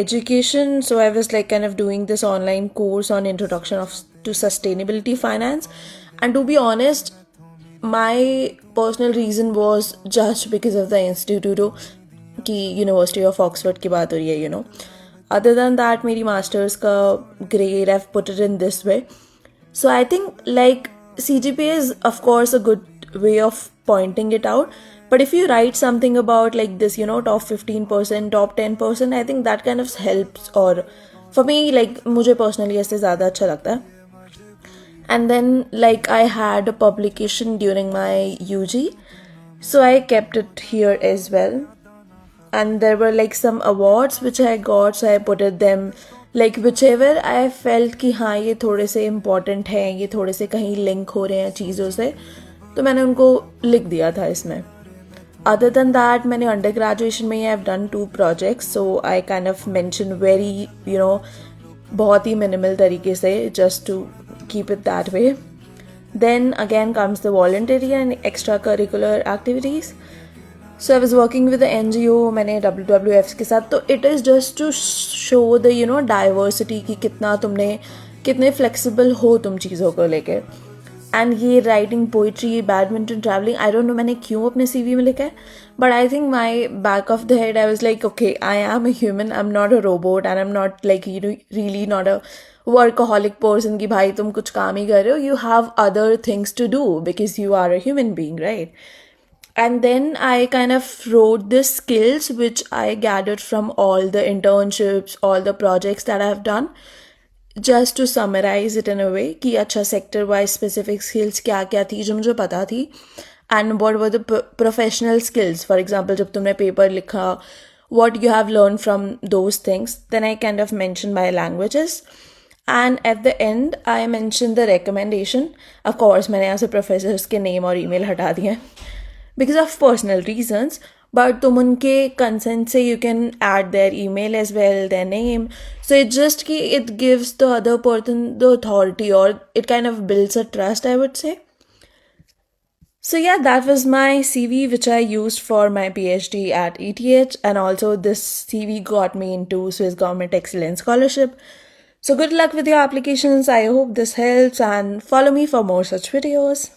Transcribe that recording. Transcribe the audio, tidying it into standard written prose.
education, so I was like kind of doing this online course on introduction to sustainability finance. And to be honest, my personal reason was just because of the institute कि university of Oxford की बात हो रही है other than that मेरी masters का grade I've put it in this way. So I think like CGPA is of course a good way of pointing it out, but if you write something about like this top 15%, top 10%, I think that kind of helps. Or for me, like मुझे personally ऐसे ज़्यादा अच्छा लगता है. And then like I had a publication during my UG, so I kept it here as well. And there were like some awards which I got, so I put it them like whichever I felt कि हाँ ये थोड़े से important हैं, ये थोड़े से कहीं link हो रहे हैं चीज़ों से, तो मैंने उनको लिख दिया था इसमें. Other than that, मैंने अंडर ग्रेजुएशन में I've done 2 projects, so I kind of mention very बहुत ही minimal तरीके से, just to keep it that way. Then again comes the voluntary and extracurricular activities. So I was working with the NGO, मैंने WWFs के साथ, तो it is just to show the diversity कि कितने flexible हो तुम चीज़ों को लेके. And ये writing poetry, badminton, traveling, I don't know मैंने क्यों अपने CV में लिखा है, but I think my back of the head I was like, okay, I am a human, I'm not a robot, and I'm not like really not a workaholic person कि भाई तुम कुछ काम ही कर रहे हो, you have other things to do because you are a human being, right? And then I kind of wrote the skills which I gathered from all the internships, all the projects that I've done, just to summarize it in a way कि अच्छा sector wise specific skills क्या क्या थी जो मुझे पता थी, and what were the professional skills. For example, जब तुमने paper लिखा, what you have learned from those things. Then I kind of mentioned my languages. And at the end, I mentioned the recommendation. Of course, मैंने यहाँ से professors के name और email हटा दिए because of personal reasons. But तुम उनके consent से you can add their email as well, their name. So it just कि it gives the other person the authority, or it kind of builds a trust, I would say. So yeah, that was my CV which I used for my PhD at ETH, and also this CV got me into Swiss Government Excellence Scholarship. So good luck with your applications. I hope this helps, and follow me for more such videos.